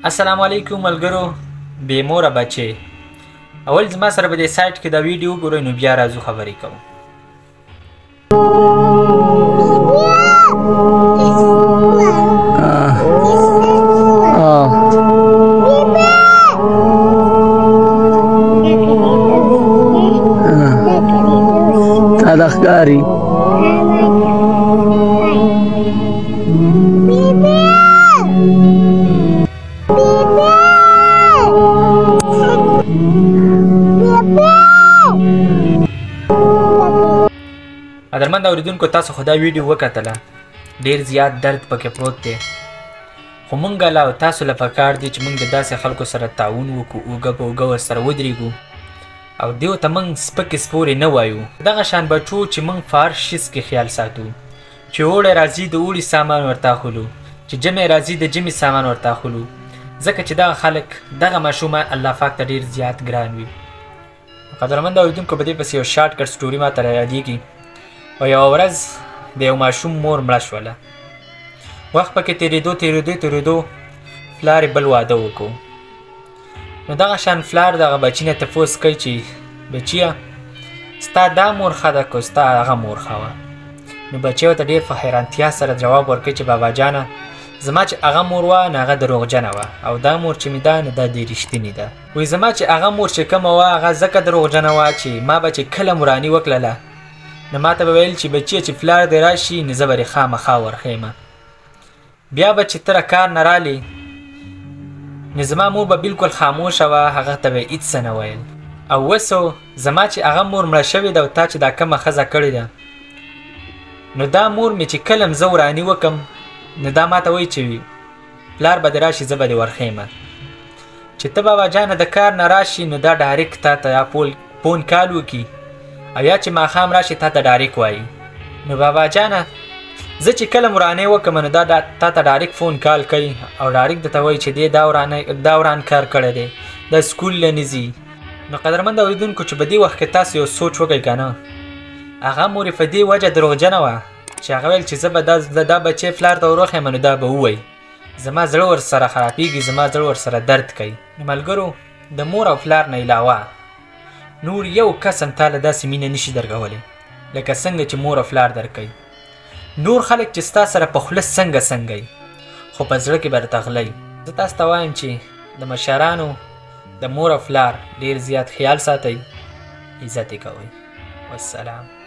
السلام علیکم ملګرو بې موره بچې اول زما سره به دې سایټ کې دا ویډیو وګورئ نو بیا راځو خبرې کوو دا ښکاري قدرمند اوریدونکو تاسو خو دا ویډیو وکتله ډېر زیات درد پکې پروت دی خو موږ لا تاسو له پکار دی چې موږ د داسې خلکو سره تعاون وکړو اوږه په اوږه ورسره ودرېږو او دیو ته موږ سپکې سپورې نه وایو دغه شان بچو چې موږ فارشیس کې خیال ساتو چې اوړی راځي د اوړي سامان ورته اخلو چې جمع راځي د جمع سامان ورته اخلو ځکه چې دغه خلک دغه ماشومان الله پاک ته ډېر زیات ګران وي قدرمند اوریدونکو په دې پسې یو شارټ کټ سټوري ماته رایادېږي و یوه ورځ د یو ماشوم مور مړه شوله وخت پکې تېرېدو پلار یې بل واده وکړو نو دغه شان پلار دغه بچي نه تپوس کوي چې بچیه ستا دا مور ښه ده که ستا هغه مور ښه وه نو بچی ورته ډېر په حیرانتیا سره جواب ورکوي چې بابا جانه زما چې هغه مور وه نو هغه دروغجنه وه او دا مور چې مې ده نو دا دې رښتینې ده وایي زما چې هغه مور چې کومه وه هغه ځکه دروغجنه وه چې ما به چې کله موراني وکړله نو ما ته به ویل چې بچیه چې پلار دې راشي نو زه به دې خامخا ورښیمه بیا به چې ته را کار نه رالې نو زما مور به بلکل خاموشه وه هغه ته به یې هېڅ څه نه ویل او اوسو زما چې هغه مور مړه شوې ده او تا چې دا کومه ښځه کړې ده نو دا مور مې چې کله م زه وراني وکړم نو دا ما ته وایي چې پلار به دې راشي زه به دې ورښیمه چې ته بابا جانه د کار نه راشي نو دا ډایرکټ تا ته یا فون کال وکړي او یا چې ماښام راشي تا ته ډایرکټ وایي نو بابا جانه زه چې کله ورانۍ وکړم نو دا تا ته ډایرکټ فون کال کوي او ډایرکټ درته وایي چې دې دا وران کار کړی دی دا سکول نه نه ځي نو قدرمند اورېدونکو چې په دې وخت کې تاسو یو سوچ وکړئ که نه هغه مور یې په دې وجه دروغجنه وه چې هغه ویل چې زه به دا بچی پلار ته وروښیم نو دا به ووایي زما زړه ورسره خرابېږي زما زړه ورسره درد کوي نو ملګرو د مور او پلار نه علاوه نور یو کس هم تا له داسې مینه نشي درکولی لکه څنګه چې مور او پلار درکوي نور خلک چې ستا سره په خوله څنګه وي خو په زړه کې به درته غلی زه تاسو ته وایم چې د مشرانو د مور او پلار ډېر زیات خیال ساتئ عزت یې کوئ والسلام